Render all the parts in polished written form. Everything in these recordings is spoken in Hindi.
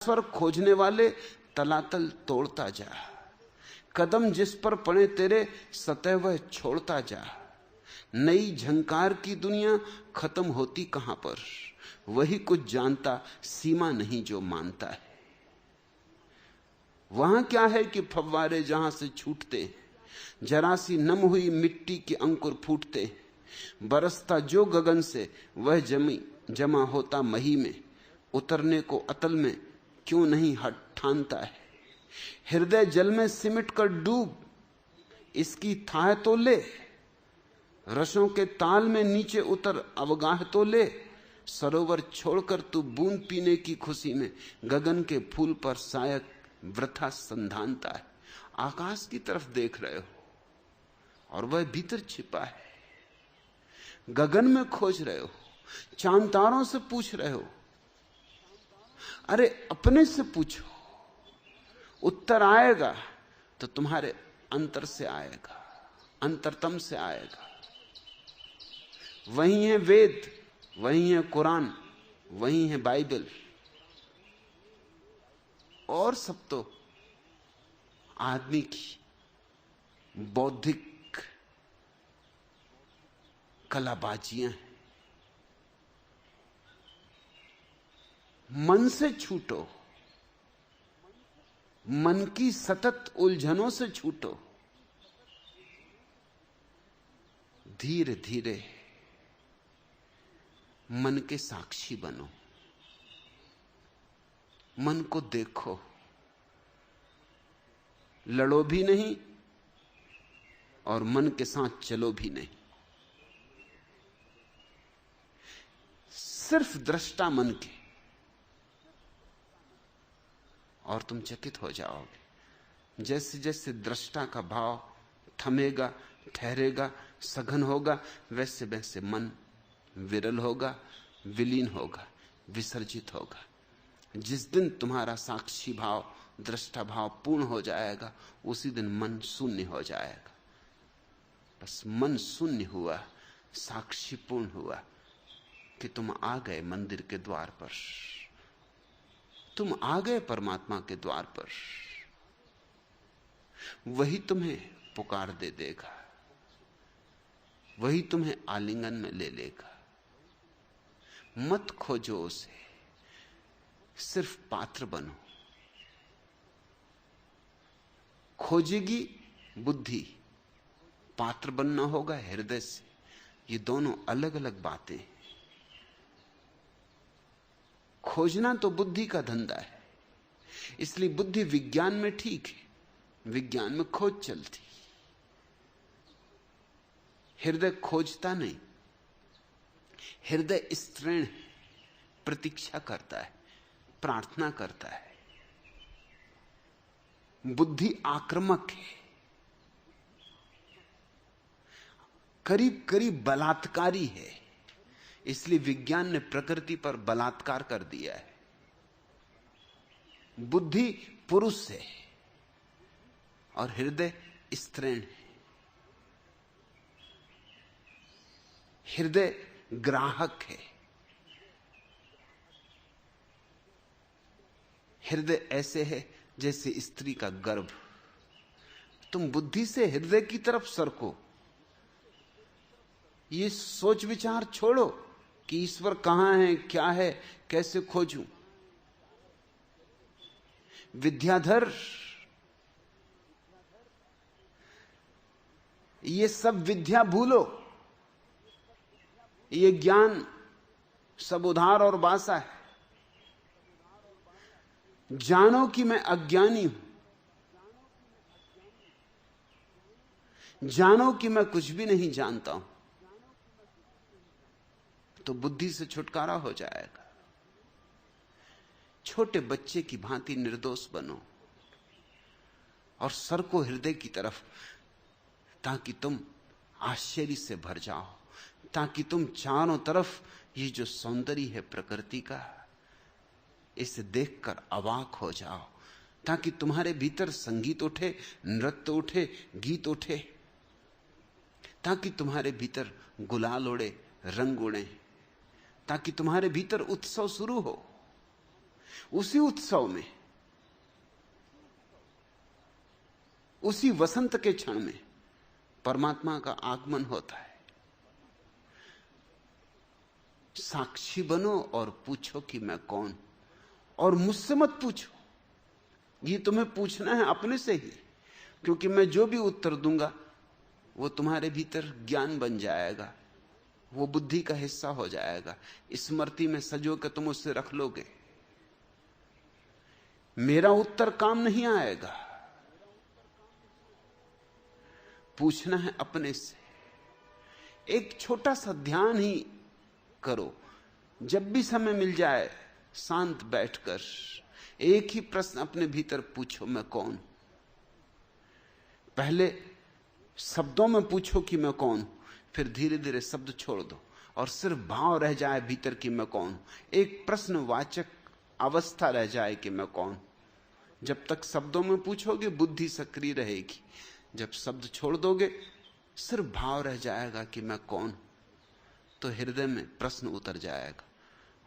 स्वर खोजने वाले तलातल तोड़ता जा, कदम जिस पर पड़े तेरे सतह वह छोड़ता जा। नई झंकार की दुनिया खत्म होती कहां पर, वही कुछ जानता सीमा नहीं जो मानता है। वहां क्या है कि फव्वारे जहां से छूटते, जरा सी नम हुई मिट्टी के अंकुर फूटते। बरसता जो गगन से वह जमा होता मही में, उतरने को अतल में क्यों नहीं हट ठानता है। हृदय जल में सिमट कर डूब, इसकी थाह तो ले, रसों के ताल में नीचे उतर अवगाह तो ले। सरोवर छोड़कर तू बूंद पीने की खुशी में गगन के फूल पर शायद वृथा संधानता है। आकाश की तरफ देख रहे हो और वह भीतर छिपा है। गगन में खोज रहे हो, चांद तारों से पूछ रहे हो। अरे अपने से पूछो, उत्तर आएगा तो तुम्हारे अंतर से आएगा, अंतरतम से आएगा। वही है वेद, वही है कुरान, वही है बाइबल, और सब तो आदमी की बौद्धिक कलाबाजियां हैं। मन से छूटो, मन की सतत उलझनों से छूटो। धीरे धीरे मन के साक्षी बनो, मन को देखो, लड़ो भी नहीं और मन के साथ चलो भी नहीं। सिर्फ दृष्टा मन के, और तुम चकित हो जाओगे। जैसे जैसे दृष्टा का भाव थमेगा, ठहरेगा, सघन होगा, वैसे वैसे मन विरल होगा, विलीन होगा, विसर्जित होगा। जिस दिन तुम्हारा साक्षी भाव, दृष्टा भाव पूर्ण हो जाएगा, उसी दिन मन शून्य हो जाएगा। बस मन शून्य हुआ, साक्षी पूर्ण हुआ कि तुम आ गए मंदिर के द्वार पर, तुम आ गए परमात्मा के द्वार पर। वही तुम्हें पुकार दे देगा, वही तुम्हें आलिंगन में ले लेगा। मत खोजो उसे, सिर्फ पात्र बनो। खोजेगी बुद्धि, पात्र बनना होगा हृदय से। ये दोनों अलग अलग बातें। खोजना तो बुद्धि का धंधा है, इसलिए बुद्धि विज्ञान में ठीक है, विज्ञान में खोज चलती। हृदय खोजता नहीं, हृदय स्त्रीण है, प्रतीक्षा करता है, प्रार्थना करता है। बुद्धि आक्रामक है, करीब करीब बलात्कारी है। इसलिए विज्ञान ने प्रकृति पर बलात्कार कर दिया है। बुद्धि पुरुष है और हृदय स्त्रीण है। हृदय ग्राहक है। हृदय ऐसे है जैसे स्त्री का गर्भ। तुम बुद्धि से हृदय की तरफ सरको। ये सोच विचार छोड़ो कि ईश्वर कहां है, क्या है, कैसे खोजूं। विद्याधर, ये सब विद्या भूलो। ये ज्ञान सब उधार और बासा है। जानो कि मैं अज्ञानी हूं, जानो कि मैं कुछ भी नहीं जानता हूं, तो बुद्धि से छुटकारा हो जाएगा। छोटे बच्चे की भांति निर्दोष बनो और सर को हृदय की तरफ, ताकि तुम आश्चर्य से भर जाओ, ताकि तुम चारों तरफ ये जो सौंदर्य है प्रकृति का, इसे देखकर अवाक हो जाओ, ताकि तुम्हारे भीतर संगीत उठे, नृत्य उठे, गीत उठे, ताकि तुम्हारे भीतर गुलाल उड़े, रंग उड़े, ताकि तुम्हारे भीतर उत्सव शुरू हो। उसी उत्सव में, उसी वसंत के क्षण में परमात्मा का आगमन होता है। साक्षी बनो और पूछो कि मैं कौन। और मुझसे मत पूछो, ये तुम्हें पूछना है अपने से ही, क्योंकि मैं जो भी उत्तर दूंगा वो तुम्हारे भीतर ज्ञान बन जाएगा, वो बुद्धि का हिस्सा हो जाएगा, स्मृति में सजो के तुम उससे रख लोगे। मेरा उत्तर काम नहीं आएगा। पूछना है अपने से। एक छोटा सा ध्यान ही करो, जब भी समय मिल जाए शांत बैठकर एक ही प्रश्न अपने भीतर पूछो, मैं कौन। पहले शब्दों में पूछो कि मैं कौन, फिर धीरे धीरे शब्द छोड़ दो और सिर्फ भाव रह जाए भीतर कि मैं कौन। एक प्रश्नवाचक अवस्था रह जाए कि मैं कौन। जब तक शब्दों में पूछोगे बुद्धि सक्रिय रहेगी, जब शब्द छोड़ दोगे सिर्फ भाव रह जाएगा कि मैं कौन, तो हृदय में प्रश्न उतर जाएगा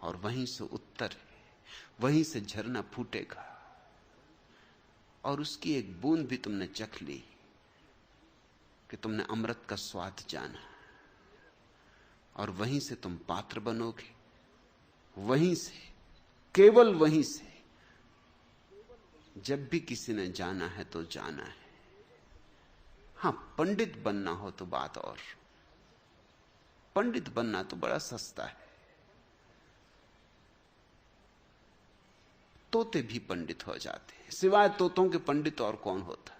और वहीं से उत्तर, वहीं से झरना फूटेगा और उसकी एक बूंद भी तुमने चख ली कि तुमने अमृत का स्वाद जाना। और वहीं से तुम पात्र बनोगे, वहीं से, केवल वहीं से। जब भी किसी ने जाना है तो जाना है। हां, पंडित बनना हो तो बात और। पंडित बनना तो बड़ा सस्ता है। तोते भी पंडित हो जाते हैं, सिवाय तोतों के पंडित और कौन होता।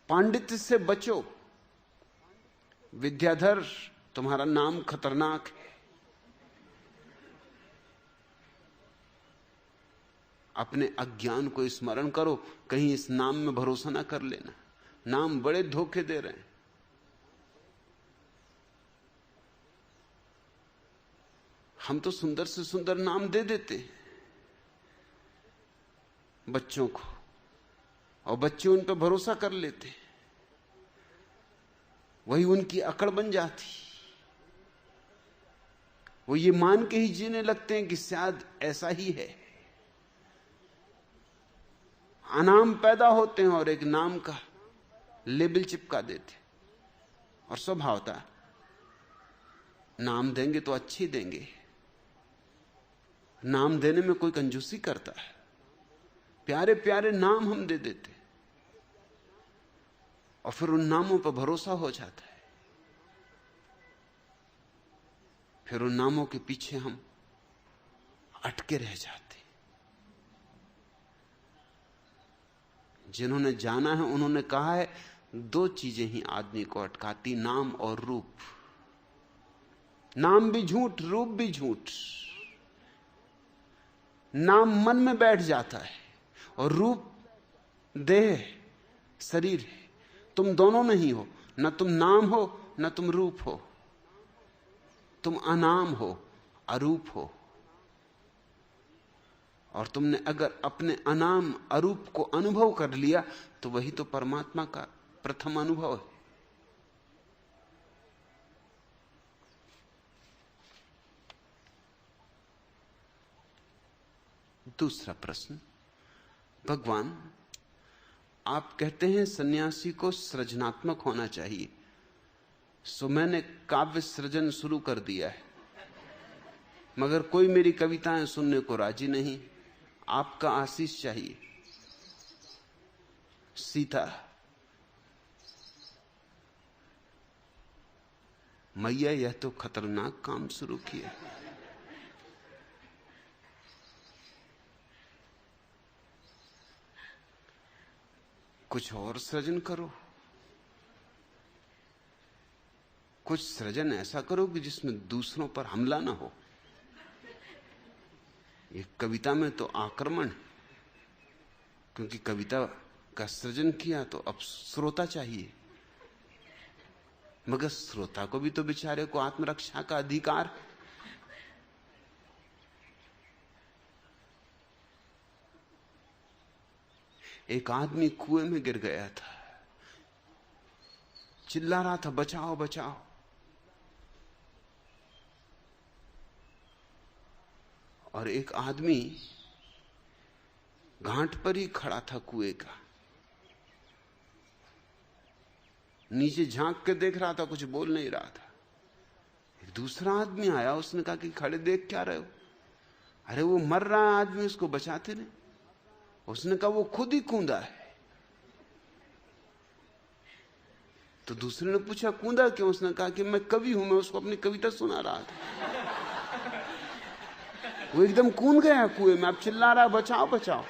पांडित्य से बचो, विद्याधर तुम्हारा नाम खतरनाक है। अपने अज्ञान को स्मरण करो, कहीं इस नाम में भरोसा ना कर लेना। नाम बड़े धोखे दे रहे हैं। हम तो सुंदर से सुंदर नाम दे देते हैं बच्चों को, और बच्चे उन पर भरोसा कर लेते, वही उनकी अकड़ बन जाती। वो ये मान के ही जीने लगते हैं कि शायद ऐसा ही है। अनाम पैदा होते हैं और एक नाम का लेबल चिपका देते, और स्वभावता नाम देंगे तो अच्छी देंगे। नाम देने में कोई कंजूसी करता है? प्यारे प्यारे नाम हम दे देते और फिर उन नामों पर भरोसा हो जाता है। फिर उन नामों के पीछे हम अटके रह जाते। जिन्होंने जाना है उन्होंने कहा है, दो चीजें ही आदमी को अटकाती, नाम और रूप। नाम भी झूठ, रूप भी झूठ। नाम मन में बैठ जाता है और रूप देह, शरीर है। तुम दोनों नहीं हो, न तुम नाम हो न तुम रूप हो। तुम अनाम हो, अरूप हो। और तुमने अगर अपने अनाम अरूप को अनुभव कर लिया तो वही तो परमात्मा का प्रथम अनुभव है। दूसरा प्रश्न, भगवान आप कहते हैं सन्यासी को सृजनात्मक होना चाहिए, सो मैंने काव्य सृजन शुरू कर दिया है, मगर कोई मेरी कविताएं सुनने को राजी नहीं। आपका आशीष चाहिए। सीता, मैया यह तो खतरनाक काम शुरू किया। कुछ और सृजन करो, कुछ सृजन ऐसा करो कि जिसमें दूसरों पर हमला ना हो। ये कविता में तो आक्रमण, क्योंकि कविता का सृजन किया तो अब श्रोता चाहिए, मगर श्रोता को भी तो बेचारे को आत्मरक्षा का अधिकार। एक आदमी कुएं में गिर गया था, चिल्ला रहा था बचाओ बचाओ। और एक आदमी घाट पर ही खड़ा था कुएं का, नीचे झांक के देख रहा था, कुछ बोल नहीं रहा था। एक दूसरा आदमी आया, उसने कहा कि खड़े देख क्या रहे हो? अरे वो मर रहा है आदमी, उसको बचाते नहीं। उसने कहा वो खुद ही कूदा है। तो दूसरे ने पूछा कूदा क्यों? उसने कहा कि मैं कवि हूं, मैं उसको अपनी कविता सुना रहा था। वो एकदम कूद गया कुएं में, अब चिल्ला रहा बचाओ बचाओ।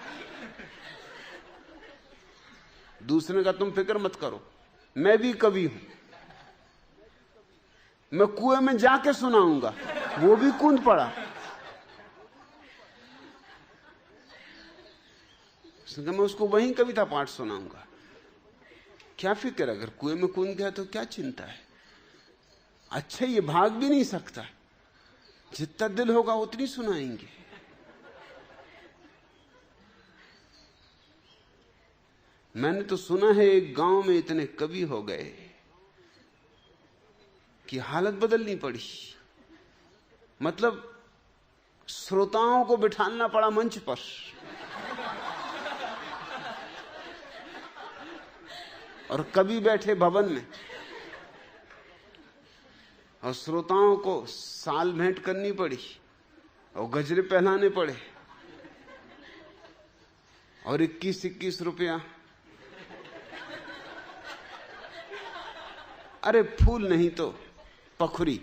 दूसरे ने कहा तुम फिक्र मत करो, मैं भी कवि हूं, मैं कुएं में जाके सुनाऊंगा। वो भी कूद पड़ा। उसने कहा मैं उसको वहीं कविता पाठ सुनाऊंगा। क्या फिक्र, अगर कुएं में कूद गया तो क्या चिंता है? अच्छा ये भाग भी नहीं सकता, जितना दिल होगा उतनी सुनाएंगे। मैंने तो सुना है एक गांव में इतने कवि हो गए कि हालत बदलनी पड़ी। मतलब श्रोताओं को बिठाना पड़ा मंच पर। और कवि बैठे भवन में, और श्रोताओं को साल भेंट करनी पड़ी और गजरे पहनाने पड़े और 21-21 रुपया। अरे फूल नहीं तो पखुरी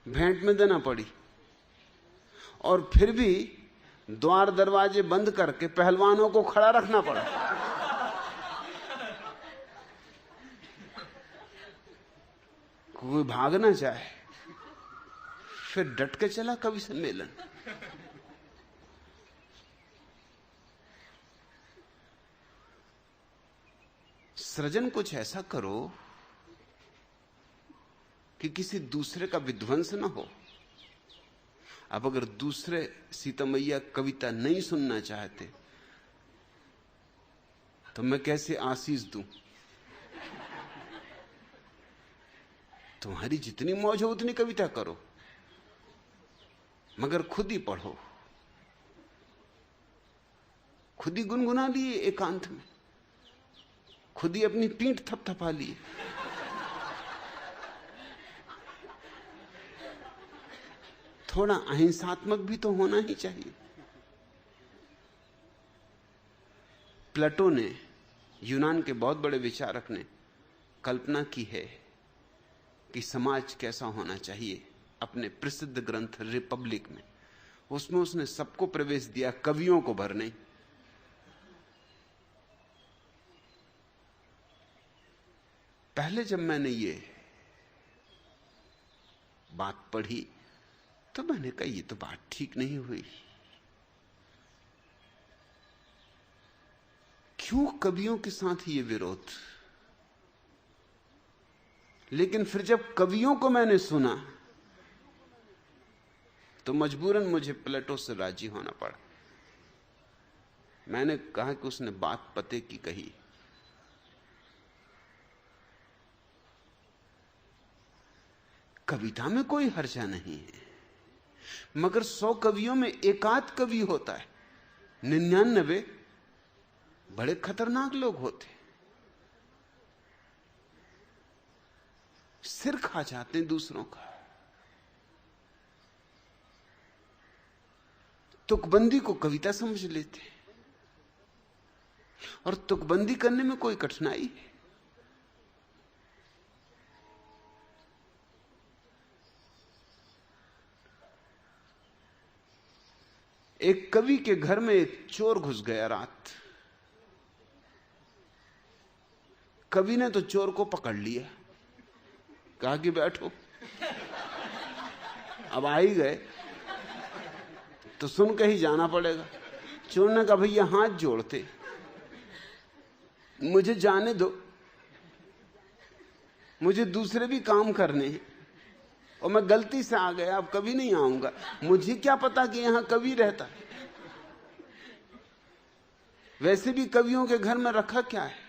भेंट में देना पड़ी। और फिर भी द्वार दरवाजे बंद करके पहलवानों को खड़ा रखना पड़ा। कोई भाग ना जाए। फिर डट के चला कवि सम्मेलन। सृजन कुछ ऐसा करो कि किसी दूसरे का विध्वंस ना हो। अब अगर दूसरे सीता मैया कविता नहीं सुनना चाहते तो मैं कैसे आशीष दूं? तुम्हारी जितनी मौज हो उतनी कविता करो, मगर खुद ही पढ़ो, खुद ही गुनगुना लिए एकांत में, खुद ही अपनी पीठ थपथपा लिए। थोड़ा अहिंसात्मक भी तो होना ही चाहिए। प्लेटो ने, यूनान के बहुत बड़े विचारक ने कल्पना की है कि समाज कैसा होना चाहिए अपने प्रसिद्ध ग्रंथ रिपब्लिक में। उसमें उसने सबको प्रवेश दिया, कवियों को भर नहीं। पहले जब मैंने ये बात पढ़ी तो मैंने कहा ये तो बात ठीक नहीं हुई। क्यों कवियों के साथ ये विरोध? लेकिन फिर जब कवियों को मैंने सुना तो मजबूरन मुझे प्लेटो से राजी होना पड़ा। मैंने कहा कि उसने बात पते की कही। कविता में कोई हर्जा नहीं है, मगर 100 कवियों में एकाध कवि होता है, 99 बड़े खतरनाक लोग होते, सिर खा जाते हैं दूसरों का। तुकबंदी को कविता समझ लेते और तुकबंदी करने में कोई कठिनाई है? एक कवि के घर में एक चोर घुस गया रात। कवि ने तो चोर को पकड़ लिया, कहा कि बैठो। अब आ ही गए तो सुन के ही जाना पड़ेगा। चोर ने कहा भैया हाथ जोड़ते, मुझे जाने दो, मुझे दूसरे भी काम करने हैं और मैं गलती से आ गया, अब कभी नहीं आऊंगा। मुझे क्या पता कि यहां कवि रहता है। वैसे भी कवियों के घर में रखा क्या है?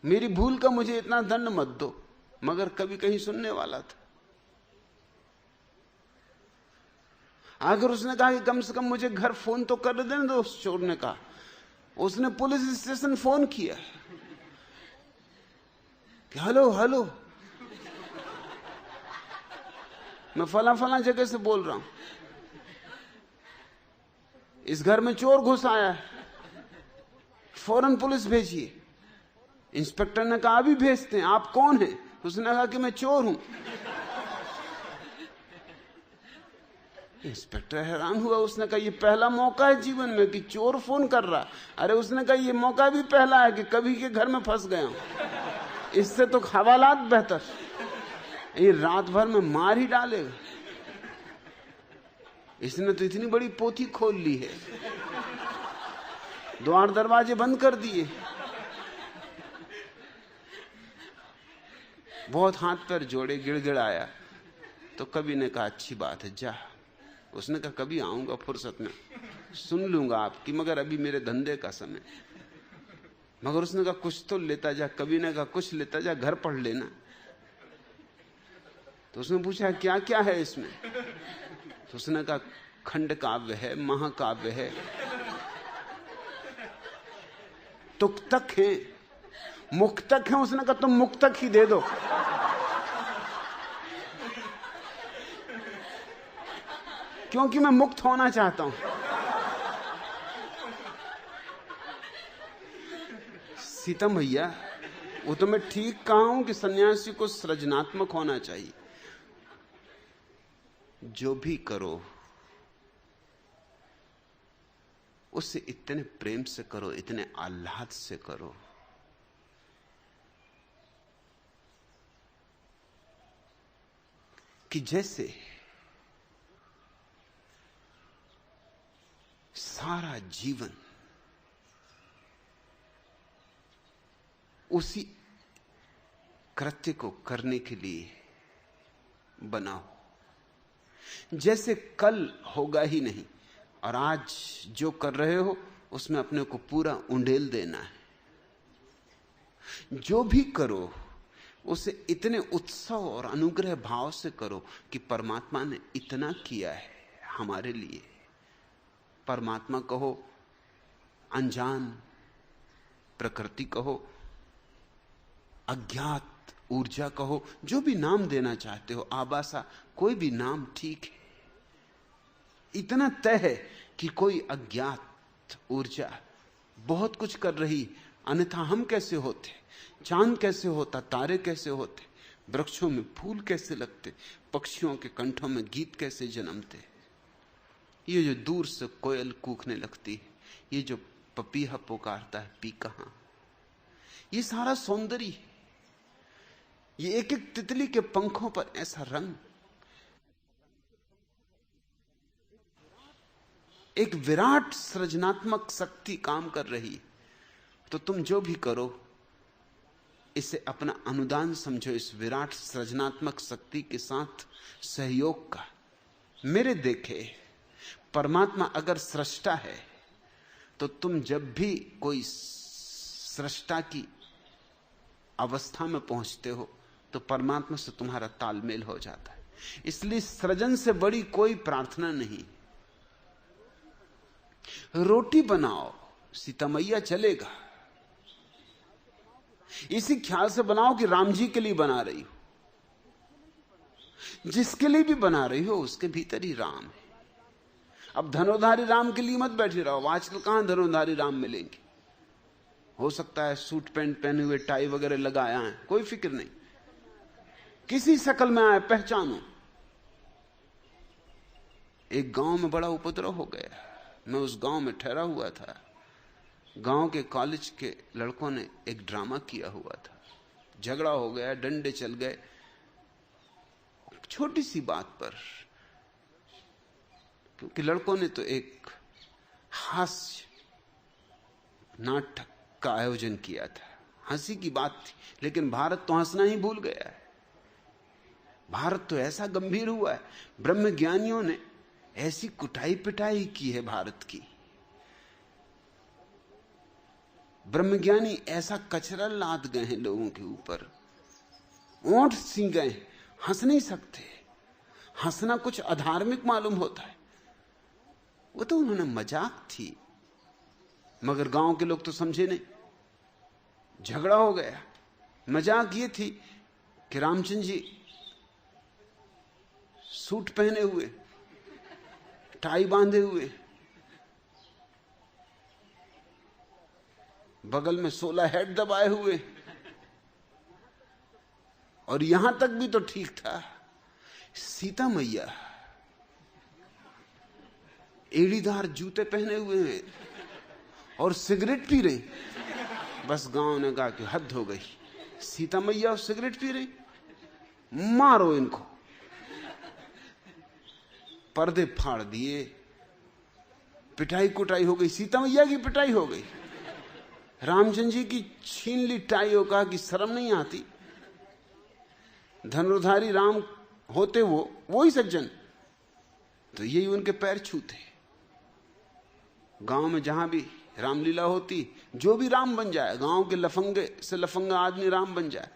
मेरी भूल का मुझे इतना दंड मत दो, मगर कभी कहीं सुनने वाला था। अगर उसने कहा कि कम से कम मुझे घर फोन तो कर देने दो, उस चोर ने कहा, उसने पुलिस स्टेशन फोन किया कि हेलो हेलो, मैं फला फला जगह से बोल रहा हूं, इस घर में चोर घुस आया है, फौरन पुलिस भेजिए। इंस्पेक्टर ने कहा अभी भेजते हैं, आप कौन हैं? उसने कहा कि मैं चोर हूं। इंस्पेक्टर हैरान हुआ, उसने कहा ये पहला मौका है जीवन में कि चोर फोन कर रहा। अरे उसने कहा ये मौका भी पहला है कि कभी के घर में फंस गया हूं, इससे तो हवालात बेहतर, ये रात भर में मार ही डालेगा। इसने तो इतनी बड़ी पोथी खोल ली है, द्वार दरवाजे बंद कर दिए, बहुत हाथ पैर जोड़े, गिड़गिड़ाया। तो कवि ने कहा अच्छी बात है, जा। उसने कहा कभी आऊंगा फुर्सत में, सुन लूंगा आपकी, मगर अभी मेरे धंधे का समय। मगर उसने कहा कुछ तो लेता जा। कवि ने कहा कुछ लेता जा, घर पढ़ लेना। तो उसने पूछा क्या क्या है इसमें? तो उसने कहा खंड काव्य है, महाकाव्य है, तुक्तक है, मुक्तक है। उसने कहा तुम मुक्तक ही दे दो। क्योंकि मैं मुक्त होना चाहता हूं। सीता मैया, वो तो मैं ठीक कहा हूं कि सन्यासी को सृजनात्मक होना चाहिए। जो भी करो उससे इतने प्रेम से करो, इतने आह्लाद से करो कि जैसे सारा जीवन उसी कृत्य को करने के लिए बनाओ, जैसे कल होगा ही नहीं और आज जो कर रहे हो उसमें अपने को पूरा उंडेल देना है। जो भी करो उसे इतने उत्सव और अनुग्रह भाव से करो कि परमात्मा ने इतना किया है हमारे लिए। परमात्मा कहो, अनजान प्रकृति कहो, अज्ञात ऊर्जा कहो, जो भी नाम देना चाहते हो, आबासा, कोई भी नाम ठीक है। इतना तय है कि कोई अज्ञात ऊर्जा बहुत कुछ कर रही, अन्यथा हम कैसे होते, चांद कैसे होता, तारे कैसे होते, वृक्षों में फूल कैसे लगते, पक्षियों के कंठों में गीत कैसे जन्मते, ये जो दूर से कोयल कूकने लगती है, ये जो पपीहा पुकारता है, पी कहां, ये सारा सौंदर्य है। ये एक एक तितली के पंखों पर ऐसा रंग, एक विराट सृजनात्मक शक्ति काम कर रही है। तो तुम जो भी करो इसे अपना अनुदान समझो इस विराट सृजनात्मक शक्ति के साथ सहयोग का। मेरे देखे परमात्मा अगर सृष्टा है तो तुम जब भी कोई सृष्टा की अवस्था में पहुंचते हो तो परमात्मा से तुम्हारा तालमेल हो जाता है। इसलिए सृजन से बड़ी कोई प्रार्थना नहीं। रोटी बनाओ, सीता मैया चलेगा, इसी ख्याल से बनाओ कि राम जी के लिए बना रही हो। जिसके लिए भी बना रही हो उसके भीतर ही राम है। अब धनुर्धारी राम के लिए मत बैठे रहो, आजकल कहां धनुर्धारी राम मिलेंगे। हो सकता है सूट पैंट पहने हुए, टाई वगैरह लगाया है, कोई फिक्र नहीं, किसी शक्ल में आए पहचानो। एक गांव में बड़ा उपद्रव हो गया, मैं उस गांव में ठहरा हुआ था। गांव के कॉलेज के लड़कों ने एक ड्रामा किया हुआ था, झगड़ा हो गया, डंडे चल गए, छोटी सी बात पर, क्योंकि लड़कों ने तो एक हास्य नाटक का आयोजन किया था, हंसी की बात थी। लेकिन भारत तो हंसना ही भूल गया है। भारत तो ऐसा गंभीर हुआ है, ब्रह्मज्ञानियों ने ऐसी कुटाई पिटाई की है भारत की। ब्रह्मज्ञानी ऐसा कचरा लाद गए हैं लोगों के ऊपर ओंठ सी गए, हंस नहीं सकते। हंसना कुछ अधार्मिक मालूम होता है। वो तो उन्होंने मजाक थी, मगर गांव के लोग तो समझे नहीं। झगड़ा हो गया। मजाक ये थी कि रामचंद्र जी सूट पहने हुए, टाई बांधे हुए, बगल में 16 हेड दबाए हुए, और यहां तक भी तो ठीक था, सीता मैया एड़ीदार जूते पहने हुए हैं और सिगरेट पी रही। बस गांव ने कहा कि हद हो गई, सीता मैया और सिगरेट पी रही, मारो इनको। पर्दे फाड़ दिए, पिटाई कुटाई हो गई, सीता मैया की पिटाई हो गई। रामचंद्र जी की छीन ली टाई और कहा कि शर्म नहीं आती। धनुर्धारी राम होते वो ही सज्जन, तो यही उनके पैर छूते। गांव में जहां भी रामलीला होती, जो भी राम बन जाए, गांव के लफंगे से लफंगा आदमी राम बन जाए,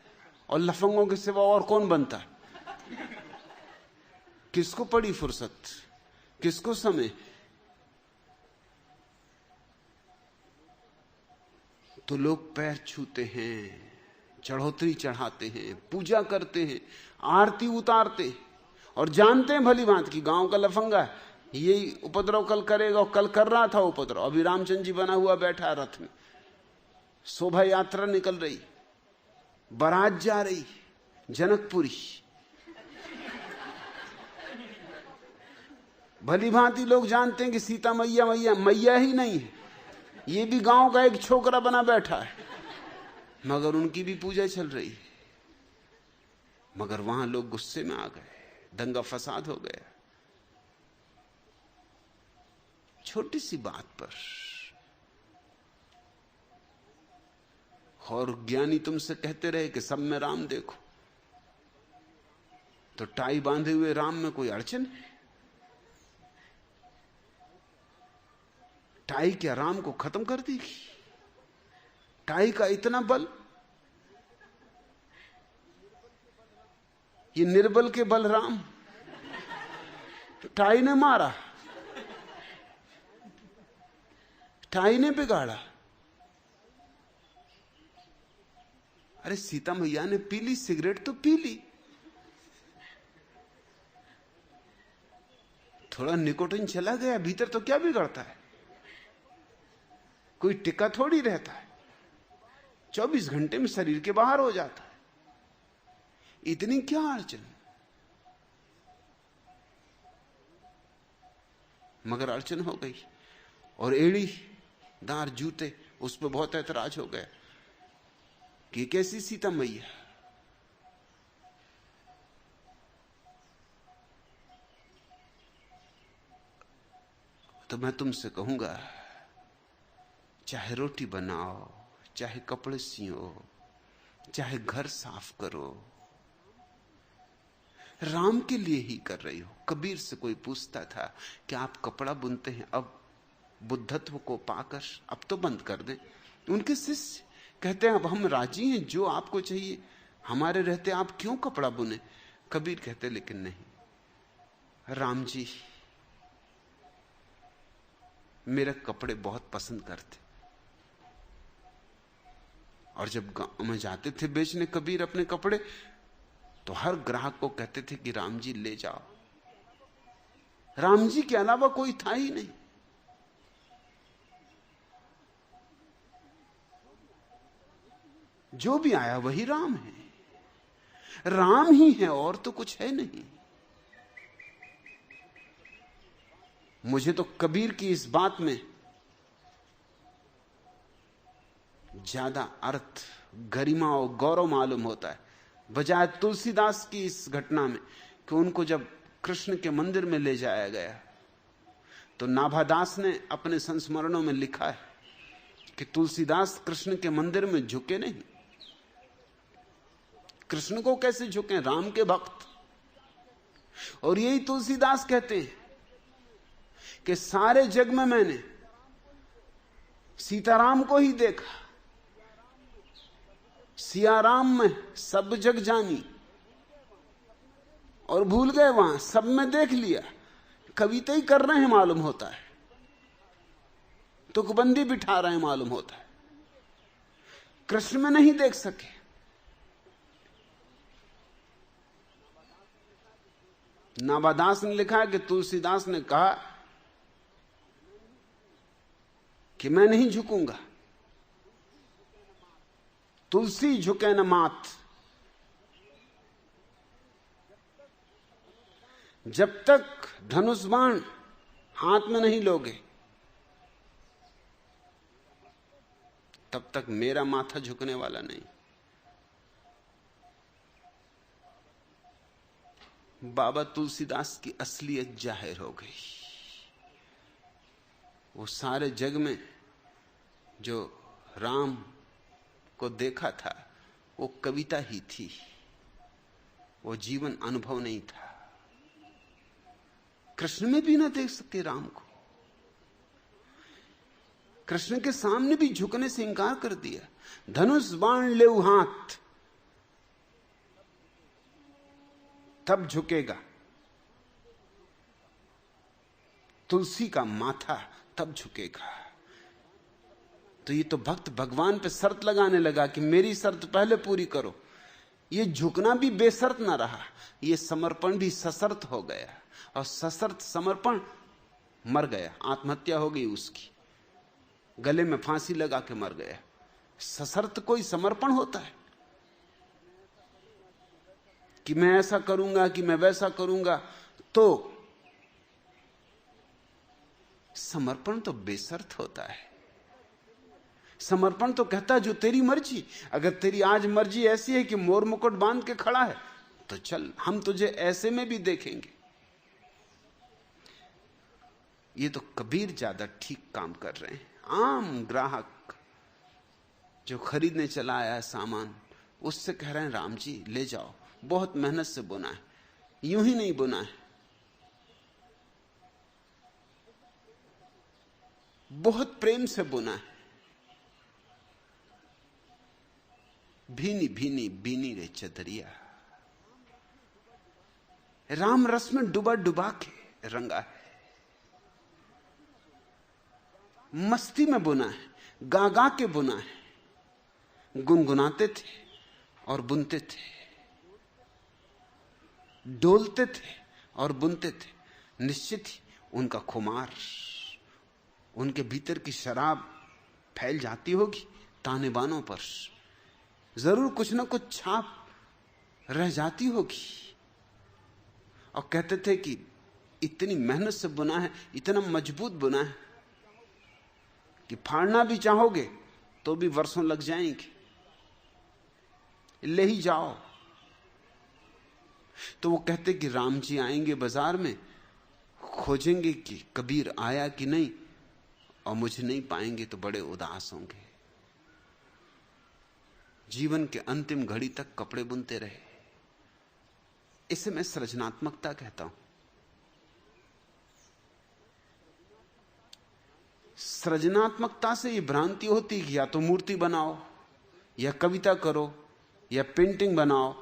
और लफंगों के सिवा और कौन बनता? किसको पड़ी फुर्सत, किसको समय? तो लोग पैर छूते हैं, चढ़ोतरी चढ़ाते हैं, पूजा करते हैं, आरती उतारते, और जानते हैं भली बात की गांव का लफंगा यही उपद्रव कल करेगा, और कल कर रहा था उपद्रव। अभी रामचंद्र जी बना हुआ बैठा रथ में, शोभा यात्रा निकल रही, बारात जा रही जनकपुरी। भली भांति लोग जानते हैं कि सीता मैया मैया मैया ही नहीं है, ये भी गांव का एक छोकरा बना बैठा है, मगर उनकी भी पूजा चल रही है। मगर वहां लोग गुस्से में आ गए, दंगा फसाद हो गया, छोटी सी बात पर। और ज्ञानी तुमसे कहते रहे कि सब में राम देखो, तो टाई बांधे हुए राम में कोई अड़चन है? टाई क्या राम को खत्म कर देगी? टाई का इतना बल? ये निर्बल के बल राम, टाई ने मारा, टाई ने बिगाड़ा। अरे सीता मैया ने पी ली सिगरेट तो पी ली, थोड़ा निकोटिन चला गया भीतर तो क्या बिगड़ता है? कोई टिका थोड़ी रहता है, 24 घंटे में शरीर के बाहर हो जाता है। इतनी क्या अड़चन? मगर अड़चन हो गई, और एड़ी दार जूते, उस पर बहुत ऐतराज हो गया कि कैसी सीता मैया। तो मैं तुमसे कहूंगा, चाहे रोटी बनाओ, चाहे कपड़े सियो, चाहे घर साफ करो, राम के लिए ही कर रही हो। कबीर से कोई पूछता था कि आप कपड़ा बुनते हैं, अब बुद्धत्व को पाकर अब तो बंद कर दें। उनके शिष्य कहते हैं अब हम राजी हैं, जो आपको चाहिए, हमारे रहते आप क्यों कपड़ा बुने? कबीर कहते लेकिन नहीं, राम जी मेरे कपड़े बहुत पसंद करते, और जब गांव में जाते थे बेचने कबीर अपने कपड़े, तो हर ग्राहक को कहते थे कि राम जी ले जाओ। राम जी के अलावा कोई था ही नहीं। जो भी आया वही राम है, राम ही है और तो कुछ है नहीं। मुझे तो कबीर की इस बात में ज्यादा अर्थ, गरिमा और गौरव मालूम होता है, बजाय तुलसीदास की इस घटना में कि उनको जब कृष्ण के मंदिर में ले जाया गया, तो नाभादास ने अपने संस्मरणों में लिखा है कि तुलसीदास कृष्ण के मंदिर में झुके नहीं। कृष्ण को कैसे झुके? राम के भक्त। और यही तुलसीदास कहते हैं कि सारे जग में मैंने सीताराम को ही देखा, सियाराम में सब जग जानी, और भूल गए वहां सब में देख लिया। कविता ही कर रहे हैं मालूम होता है, तुकबंदी बिठा रहे हैं मालूम होता है, कृष्ण में नहीं देख सके। नाबादास ने लिखा है कि तुलसीदास ने कहा कि मैं नहीं झुकूंगा, तुलसी झुके न माथ। जब तक धनुष बाण हाथ में नहीं लोगे तब तक मेरा माथा झुकने वाला नहीं। बाबा तुलसीदास की असलियत जाहिर हो गई। वो सारे जग में जो राम को देखा था वो कविता ही थी, वो जीवन अनुभव नहीं था। कृष्ण में भी ना देख सके राम को, कृष्ण के सामने भी झुकने से इंकार कर दिया। धनुष बाण ले हाथ तब झुकेगा, तुलसी का माथा तब झुकेगा। तो ये तो भक्त भगवान पे शर्त लगाने लगा कि मेरी शर्त पहले पूरी करो। ये झुकना भी बेशर्त ना रहा, ये समर्पण भी सशर्त हो गया, और सशर्त समर्पण मर गया, आत्महत्या हो गई उसकी, गले में फांसी लगा के मर गया। सशर्त कोई समर्पण होता है कि मैं ऐसा करूंगा कि मैं वैसा करूंगा, तो समर्पण तो बेशर्त होता है। समर्पण तो कहता है जो तेरी मर्जी, अगर तेरी आज मर्जी ऐसी है कि मोर मुकुट बांध के खड़ा है तो चल, हम तुझे ऐसे में भी देखेंगे। ये तो कबीर ज्यादा ठीक काम कर रहे हैं। आम ग्राहक जो खरीदने चला आया है सामान, उससे कह रहे हैं राम जी ले जाओ, बहुत मेहनत से बुना है, यूं ही नहीं बुना है, बहुत प्रेम से बुना है। भीनी भीनी बीनी रे चदरिया, राम रस में डुबा डुबा के रंगा है, मस्ती में बुना है, गा गा के बुना है। गुनगुनाते थे और बुनते थे, डोलते थे और बुनते थे। निश्चित ही उनका खुमार, उनके भीतर की शराब फैल जाती होगी ताने बानों पर, जरूर कुछ ना कुछ छाप रह जाती होगी। और कहते थे कि इतनी मेहनत से बुना है, इतना मजबूत बुना है कि फाड़ना भी चाहोगे तो भी वर्षों लग जाएंगे, ले ही जाओ। तो वो कहते कि राम जी आएंगे बाजार में, खोजेंगे कि कबीर आया कि नहीं, और मुझे नहीं पाएंगे तो बड़े उदास होंगे। जीवन के अंतिम घड़ी तक कपड़े बुनते रहे। इसे मैं सृजनात्मकता कहता हूं। सृजनात्मकता से ये भ्रांति होती कि या तो मूर्ति बनाओ, या कविता करो, या पेंटिंग बनाओ।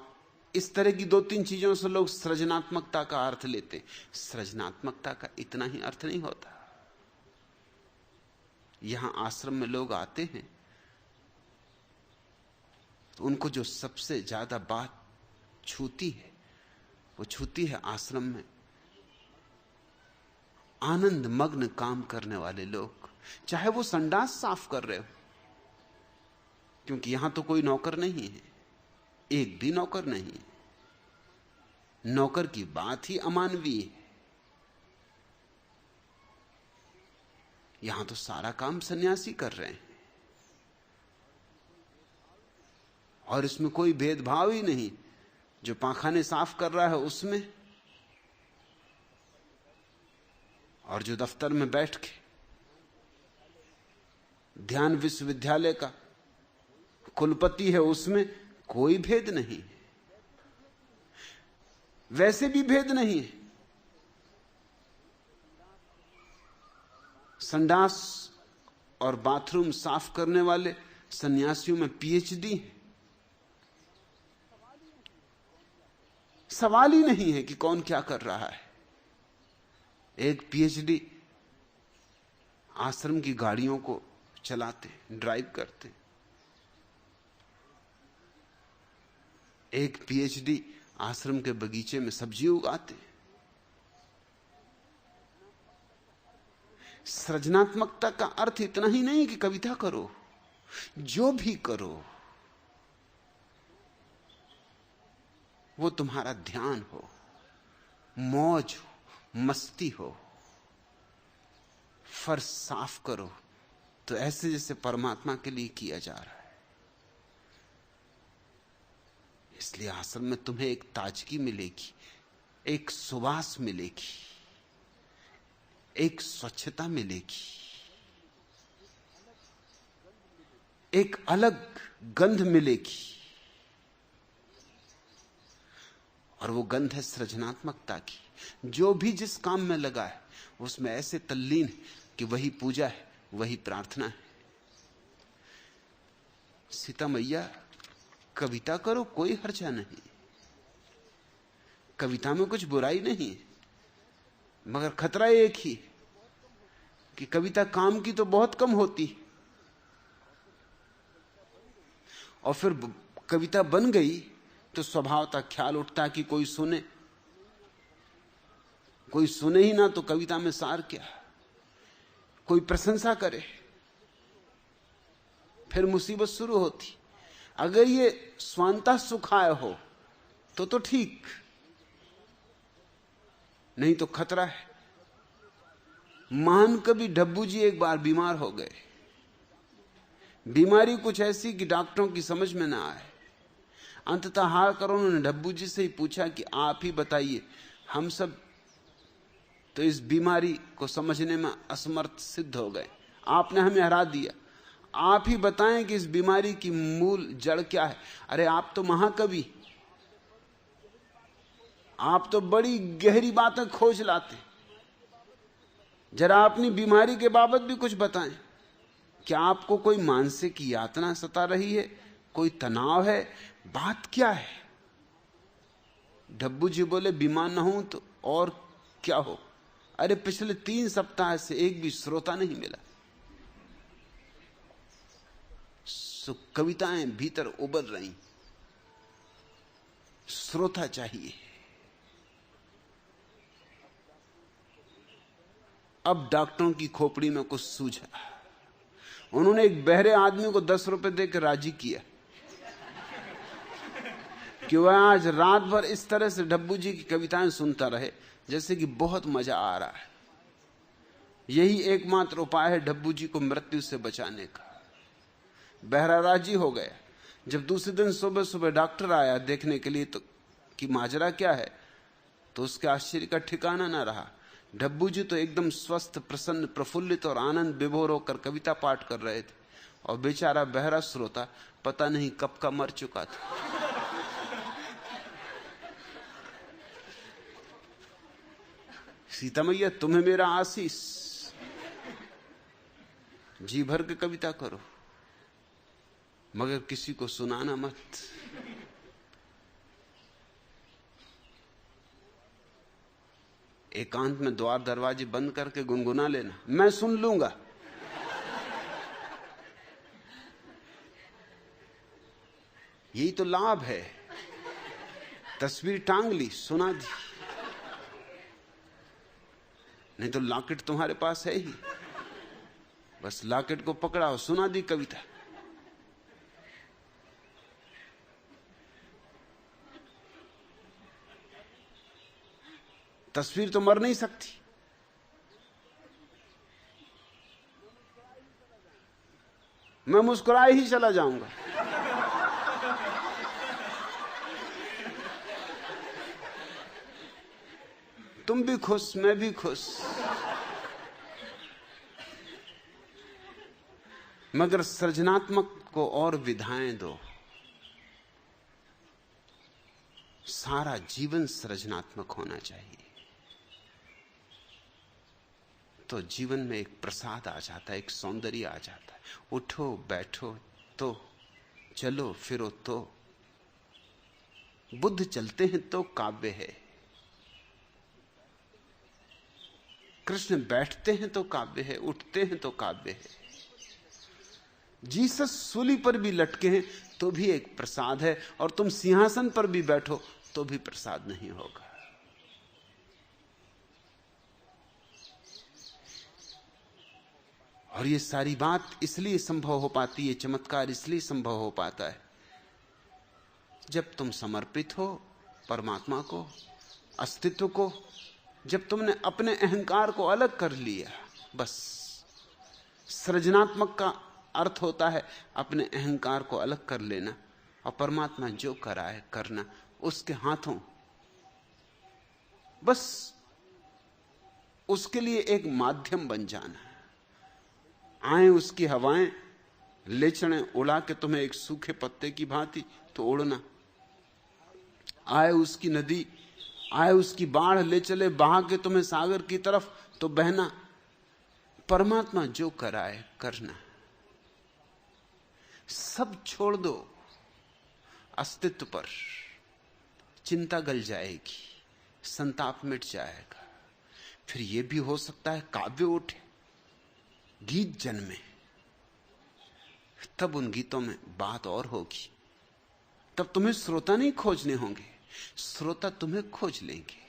इस तरह की दो तीन चीजों से लोग सृजनात्मकता का अर्थ लेते। सृजनात्मकता का इतना ही अर्थ नहीं होता। यहां आश्रम में लोग आते हैं तो उनको जो सबसे ज्यादा बात छूती है, वो छूती है आश्रम में आनंद मग्न काम करने वाले लोग। चाहे वो संडास साफ कर रहे हो, क्योंकि यहां तो कोई नौकर नहीं है, एक भी नौकर नहीं है। नौकर की बात ही अमानवीय है। यहां तो सारा काम सन्यासी कर रहे हैं, और इसमें कोई भेदभाव ही नहीं। जो पाखाने साफ कर रहा है उसमें, और जो दफ्तर में बैठ के ध्यान विश्वविद्यालय का कुलपति है उसमें कोई भेद नहीं। वैसे भी भेद नहीं है। संडास और बाथरूम साफ करने वाले सन्यासियों में पीएचडी है, सवाल ही नहीं है कि कौन क्या कर रहा है। एक पीएचडी आश्रम की गाड़ियों को चलाते, ड्राइव करते, एक पीएचडी आश्रम के बगीचे में सब्जी उगाते। सृजनात्मकता का अर्थ इतना ही नहीं कि कविता करो, जो भी करो वो तुम्हारा ध्यान हो, मौज हो, मस्ती हो। फर्श साफ करो तो ऐसे जैसे परमात्मा के लिए किया जा रहा है। इसलिए आश्रम में तुम्हें एक ताजगी मिलेगी, एक सुवास मिलेगी, एक स्वच्छता मिलेगी, एक अलग गंध मिलेगी। और वो गंध है सृजनात्मकता की। जो भी जिस काम में लगा है उसमें ऐसे तल्लीन है कि वही पूजा है, वही प्रार्थना है। सीता मैया, कविता करो, कोई हर्जा नहीं, कविता में कुछ बुराई नहीं, मगर खतरा एक ही कि कविता काम की तो बहुत कम होती, और फिर कविता बन गई तो स्वभावतः ख्याल उठता है कि कोई सुने, कोई सुने ही ना तो कविता में सार क्या, कोई प्रशंसा करे, फिर मुसीबत शुरू होती। अगर ये स्वांता सुखाय हो तो ठीक, नहीं तो खतरा है। महान कवि डब्बू जी एक बार बीमार हो गए। बीमारी कुछ ऐसी कि डॉक्टरों की समझ में ना आए। अंततः हार कर उन्होंने डब्बू जी से ही पूछा कि आप ही बताइए, हम सब तो इस बीमारी को समझने में असमर्थ सिद्ध हो गए, आपने हमें हरा दिया, आप ही बताएं कि इस बीमारी की मूल जड़ क्या है। अरे आप तो महाकवि, आप तो बड़ी गहरी बातें खोज लाते, जरा अपनी बीमारी के बाबत भी कुछ बताएं। क्या आपको कोई मानसिक यातना सता रही है, कोई तनाव है, बात क्या है? डब्बू जी बोले, बीमार ना हूं तो और क्या हो। अरे पिछले 3 सप्ताह से एक भी श्रोता नहीं मिला। कविताएं भीतर उबल रही, श्रोता चाहिए। अब डॉक्टरों की खोपड़ी में कुछ सूझा। उन्होंने एक बहरे आदमी को 10 रुपए देकर राजी किया कि वह आज रात भर इस तरह से डब्बू जी की कविताएं सुनता रहे जैसे कि बहुत मजा आ रहा है। यही एकमात्र उपाय है डब्बू जी को मृत्यु से बचाने का। बहरा राजी हो गया। जब दूसरे दिन सुबह सुबह डॉक्टर आया देखने के लिए तो कि माजरा क्या है, तो उसके आश्चर्य का ठिकाना ना रहा। डब्बू जी तो एकदम स्वस्थ, प्रसन्न, प्रफुल्लित और आनंद विभोर होकर कविता पाठ कर रहे थे, और बेचारा बहरा श्रोता पता नहीं कब का मर चुका था। सीता मैया, तुम्हें मेरा आशीष, जी भर के कविता करो, मगर किसी को सुनाना मत। एकांत में द्वार दरवाजे बंद करके गुनगुना लेना, मैं सुन लूंगा। यही तो लाभ है। तस्वीर टांग ली, सुना दी, नहीं तो लॉकेट तुम्हारे पास है ही, बस लॉकेट को पकड़ा और सुना दी कविता। तस्वीर तो मर नहीं सकती। मैं मुस्कुराए ही चला जाऊंगा। तुम भी खुश, मैं भी खुश, मगर सृजनात्मक को और विधाएं दो। सारा जीवन सृजनात्मक होना चाहिए, तो जीवन में एक प्रसाद आ जाता है, एक सौंदर्य आ जाता है। उठो बैठो तो, चलो फिरो तो, बुद्ध चलते हैं तो काव्य है, कृष्ण बैठते हैं तो काव्य है, उठते हैं तो काव्य है, जीसस सूली पर भी लटके हैं तो भी एक प्रसाद है, और तुम सिंहासन पर भी बैठो तो भी प्रसाद नहीं होगा। और ये सारी बात इसलिए संभव हो पाती है, चमत्कार इसलिए संभव हो पाता है जब तुम समर्पित हो परमात्मा को, अस्तित्व को, जब तुमने अपने अहंकार को अलग कर लिया। बस सृजनात्मक का अर्थ होता है अपने अहंकार को अलग कर लेना, और परमात्मा जो कराए करना उसके हाथों। बस उसके लिए एक माध्यम बन जाना। आए उसकी हवाएं ले चढ़े उड़ा के तुम्हें एक सूखे पत्ते की भांति तो उड़ना, आए उसकी नदी, आए उसकी बाढ़ ले चले बहा के तुम्हें सागर की तरफ तो बहना। परमात्मा जो कराए करना, सब छोड़ दो। अस्तित्व पर चिंता गल जाएगी, संताप मिट जाएगा। फिर यह भी हो सकता है काव्य उठे, गीत जन्मे, तब उन गीतों में बात और होगी। तब तुम्हें श्रोता नहीं खोजने होंगे, श्रोता तुम्हें खोज लेंगे।